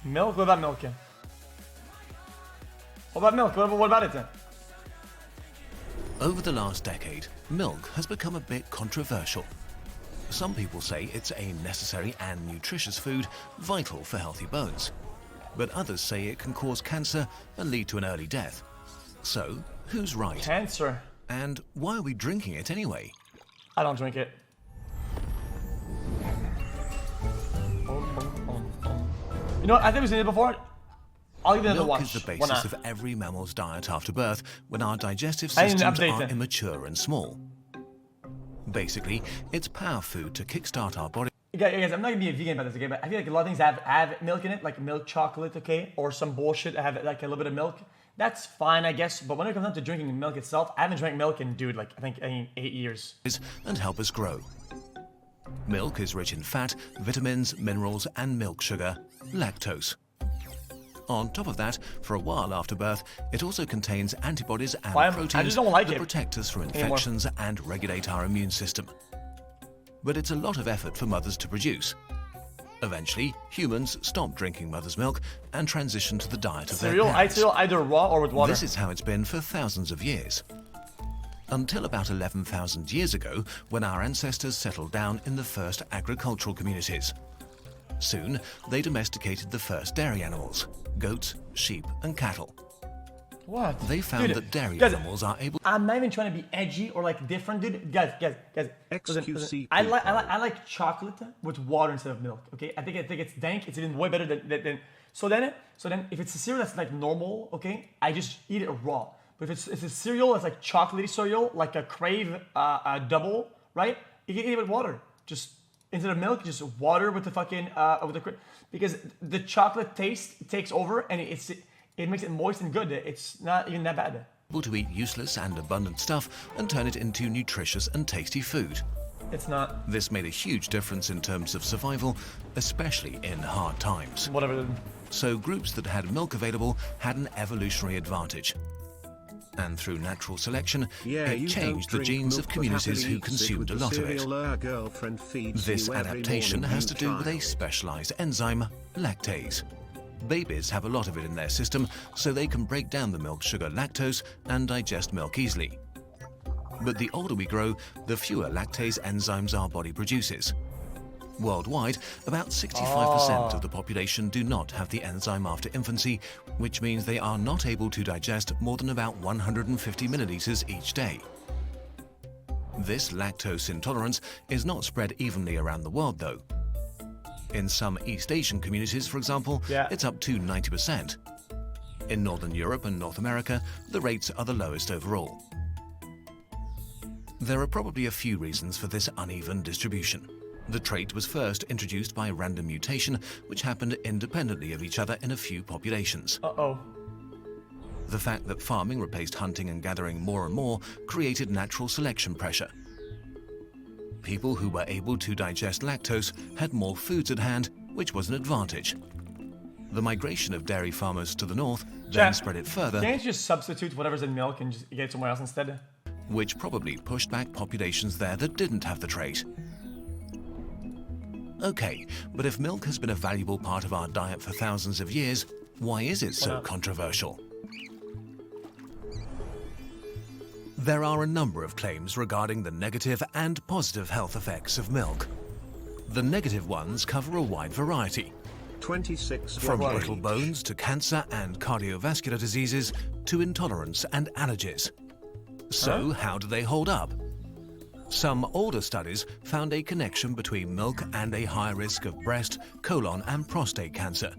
Milk? What about milk? What about milk? What about it then? Over the last decade, milk has become a bit controversial. Some people say it's a necessary and nutritious food, vital for healthy bones. But others say it can cause cancer and lead to an early death. So, who's right? Cancer. And why are we drinking it anyway? I don't drink it. You know what? I think we've seen it before. I'll give it another watch. Milk is the basis of every mammal's diet after birth when our digestive systems are immature and small. Basically, it's power food to kickstart our body. Guys, I'm not gonna be a vegan about this, okay? But I feel like a lot of things have milk in it, like milk chocolate, okay? Or some bullshit that have like a little bit of milk. That's fine, I guess. But when it comes down to drinking milk itself, I haven't drank milk in, dude, like I think 8 years. And help us grow. Milk is rich in fat, vitamins, minerals, and milk sugar, lactose. On top of that, for a while after birth, it also contains antibodies and proteins that protect us from infections and regulate our immune system. But it's a lot of effort for mothers to produce. Eventually, humans stop drinking mother's milk and transition to the diet of their parents. Cereal, either raw or with water. This is how it's been for thousands of years. Until about 11,000 years ago, when our ancestors settled down in the first agricultural communities. Soon, they domesticated the first dairy animals, goats, sheep, and cattle. What? They found that dairy animals are able... I'm not even trying to be edgy or like different, dude. Guys. xQc. I like chocolate with water instead of milk, okay? I think it's dank. It's even way better than... So then if it's a cereal that's like normal, okay, I just eat it raw. But if it's a cereal that's like chocolatey cereal, like a Crave double, right? You can eat it with water. Just instead of milk, just water with the fucking because the chocolate taste takes over and it makes it moist and good. It's not even that bad. Able to eat useless and abundant stuff and turn it into nutritious and tasty food. It's not. This made a huge difference in terms of survival, especially in hard times. Whatever. So groups that had milk available had an evolutionary advantage. And through natural selection, it changed the genes of communities who consumed a lot of it. This adaptation has to do with a specialized enzyme, lactase. Babies have a lot of it in their system, so they can break down the milk sugar lactose and digest milk easily. But the older we grow, the fewer lactase enzymes our body produces. Worldwide, about 65% of the population do not have the enzyme after infancy, which means they are not able to digest more than about 150 milliliters each day. This lactose intolerance is not spread evenly around the world, though. In some East Asian communities, for example, it's up to 90%. In Northern Europe and North America, the rates are the lowest overall. There are probably a few reasons for this uneven distribution. The trait was first introduced by random mutation, which happened independently of each other in a few populations. The fact that farming replaced hunting and gathering more and more created natural selection pressure. People who were able to digest lactose had more foods at hand, which was an advantage. The migration of dairy farmers to the north then spread it further. Can't you just substitute whatever's in milk and just get it somewhere else instead? Which probably pushed back populations there that didn't have the trait. Okay, but if milk has been a valuable part of our diet for thousands of years, why is it so controversial? There are a number of claims regarding the negative and positive health effects of milk. The negative ones cover a wide variety. 26 from brittle bones to cancer and cardiovascular diseases to intolerance and allergies. So how do they hold up? Some older studies found a connection between milk and a higher risk of breast, colon, and prostate cancer.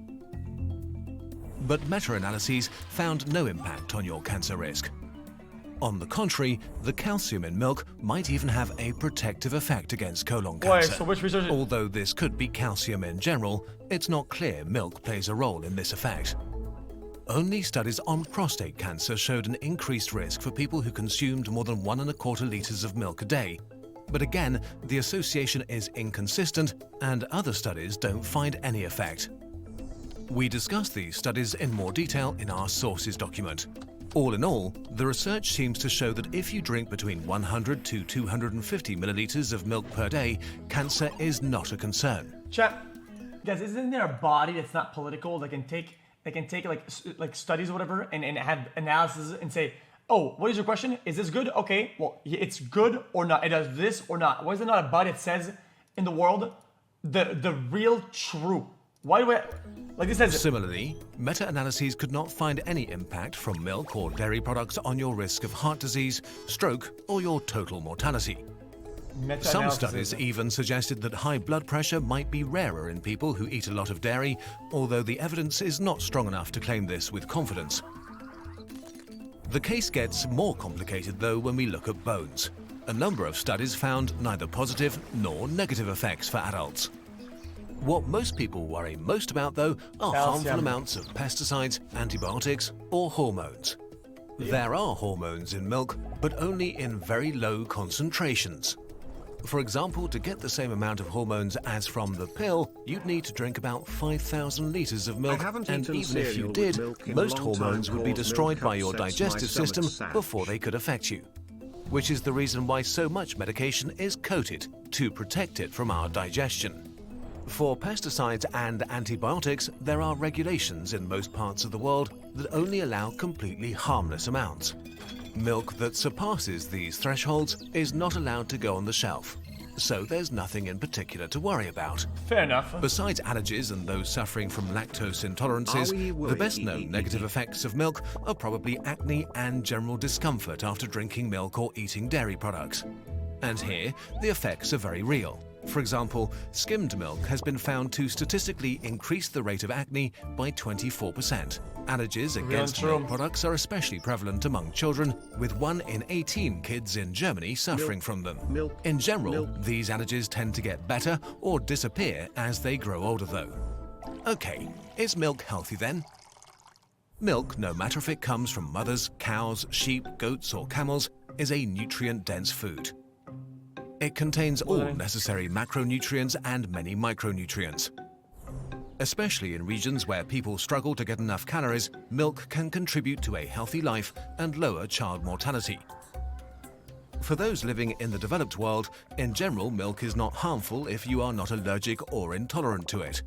But meta-analyses found no impact on your cancer risk. On the contrary, the calcium in milk might even have a protective effect against colon cancer. So which research? Although this could be calcium in general, it's not clear milk plays a role in this effect. Only studies on prostate cancer showed an increased risk for people who consumed more than 1.25 liters of milk a day. But again, the association is inconsistent and other studies don't find any effect. We discuss these studies in more detail in our sources document. All in all, the research seems to show that if you drink between 100 to 250 milliliters of milk per day, cancer is not a concern. Chat, guys, isn't there a body that's not political that can take like studies or whatever and have analysis and say, oh, what is your question? Is this good? Okay, well, it's good or not. It does this or not. Why is there not a body that says in the world the real truth? Why do I, like this says... Similarly, meta-analyses could not find any impact from milk or dairy products on your risk of heart disease, stroke, or your total mortality. Some studies even suggested that high blood pressure might be rarer in people who eat a lot of dairy, although the evidence is not strong enough to claim this with confidence. The case gets more complicated though when we look at bones. A number of studies found neither positive nor negative effects for adults. What most people worry most about, though, are harmful amounts of pesticides, antibiotics, or hormones. There are hormones in milk, but only in very low concentrations. For example, to get the same amount of hormones as from the pill, you'd need to drink about 5,000 litres of milk, and even if you did, most hormones would be destroyed by your digestive system before they could affect you. Which is the reason why so much medication is coated, to protect it from our digestion. For pesticides and antibiotics, there are regulations in most parts of the world that only allow completely harmless amounts. Milk that surpasses these thresholds is not allowed to go on the shelf, so there's nothing in particular to worry about. Fair enough. Besides allergies and those suffering from lactose intolerances, the best-known negative effects of milk are probably acne and general discomfort after drinking milk or eating dairy products. And here, the effects are very real. For example, skimmed milk has been found to statistically increase the rate of acne by 24%. Allergies against milk products are especially prevalent among children, with 1 in 18 kids in Germany suffering from them. In general, these allergies tend to get better or disappear as they grow older though. Okay, is milk healthy then? Milk, no matter if it comes from mothers, cows, sheep, goats or camels, is a nutrient-dense food. It contains all necessary macronutrients and many micronutrients. Especially in regions where people struggle to get enough calories, milk can contribute to a healthy life and lower child mortality. For those living in the developed world, in general, milk is not harmful if you are not allergic or intolerant to it.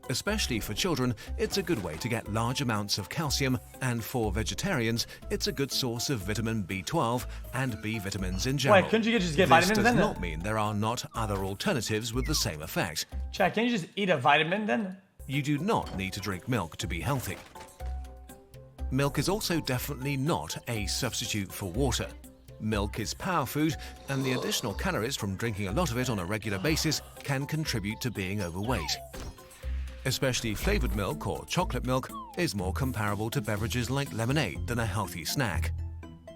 Especially for children, it's a good way to get large amounts of calcium, and for vegetarians, it's a good source of vitamin B12 and B vitamins in general. Wait, couldn't you just get vitamins then? This does not mean there are not other alternatives with the same effect. Chad, can't you just eat a vitamin then? You do not need to drink milk to be healthy. Milk is also definitely not a substitute for water. Milk is power food, and the additional calories from drinking a lot of it on a regular basis can contribute to being overweight. Especially flavored milk or chocolate milk is more comparable to beverages like lemonade than a healthy snack.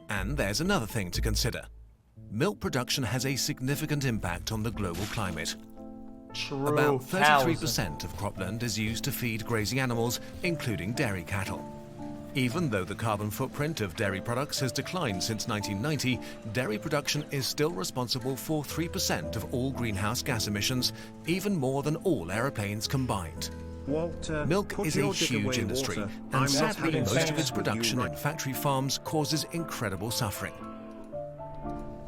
And there's another thing to consider. Milk production has a significant impact on the global climate. True. About 33% of cropland is used to feed grazing animals, including dairy cattle. Even though the carbon footprint of dairy products has declined since 1990, dairy production is still responsible for 3% of all greenhouse gas emissions, even more than all aeroplanes combined. Walter, milk is a huge industry, and sadly most of its production in factory farms causes incredible suffering.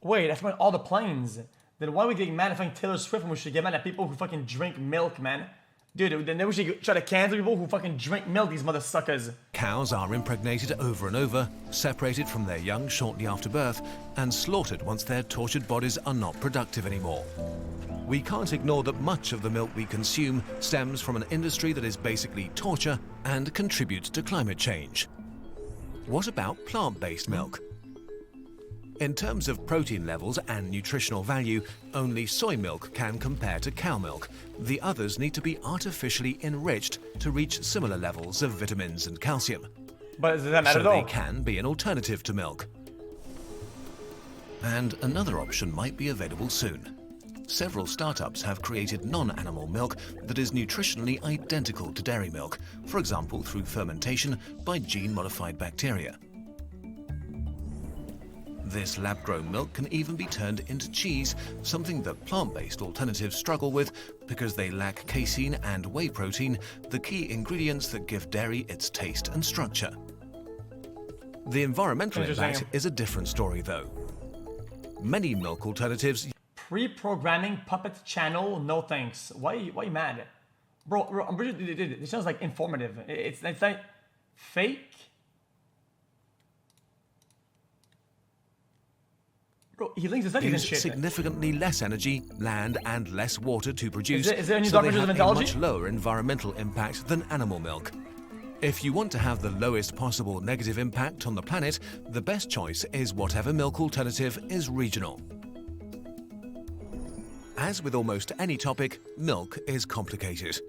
Wait, that's about all the planes. Then why are we getting mad at fucking Taylor Swift when we should get mad at people who fucking drink milk, man? Dude, then we should try to cancel people who fucking drink milk, these mother suckers. Cows are impregnated over and over, separated from their young shortly after birth, and slaughtered once their tortured bodies are not productive anymore. We can't ignore that much of the milk we consume stems from an industry that is basically torture and contributes to climate change. What about plant-based milk? In terms of protein levels and nutritional value, only soy milk can compare to cow milk. The others need to be artificially enriched to reach similar levels of vitamins and calcium. But does that matter so though? They can be an alternative to milk. And another option might be available soon. Several startups have created non-animal milk that is nutritionally identical to dairy milk, for example through fermentation by gene-modified bacteria. This lab-grown milk can even be turned into cheese, something that plant-based alternatives struggle with because they lack casein and whey protein, the key ingredients that give dairy its taste and structure. The environmental impact is a different story though. Many milk alternatives... Pre-programming puppet channel, no thanks. Why are you mad? Bro, I'm pretty sure it sounds like informative. It's like fake. Bro, he links his studies and Use shit. significantly less energy, land, and less water to produce, Is there any so they documents of have a mythology? much lower environmental impact than animal milk. If you want to have the lowest possible negative impact on the planet, the best choice is whatever milk alternative is regional. As with almost any topic, milk is complicated.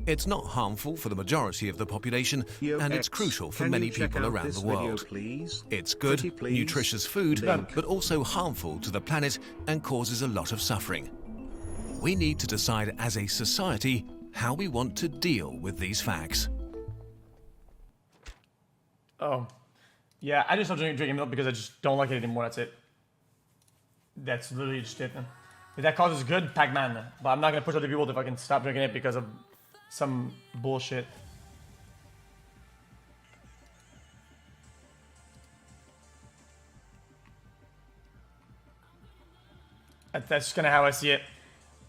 It's not harmful for the majority of the population, and it's crucial for many people around the world. It's good, nutritious food, but also harmful to the planet and causes a lot of suffering. We need to decide as a society how we want to deal with these facts. Oh. Yeah, I just stopped drinking milk because I just don't like it anymore, that's it. That's literally just it, man. If that causes good, Pac-Man. But I'm not gonna push other people to fucking stop drinking it because of some bullshit. That's just kinda how I see it.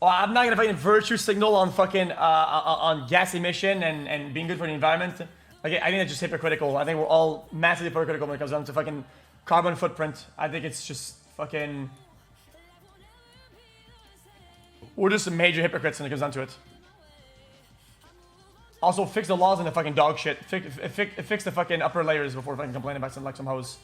Well, I'm not gonna fucking virtue signal on fucking on gas emission and being good for the environment. Like, I think that's just hypocritical. I think we're all massively hypocritical when it comes down to fucking carbon footprint. I think it's just fucking... We're just some major hypocrites when it comes down to it. Also, fix the laws and the fucking dog shit. Fix the fucking upper layers before fucking complaining about some hoes.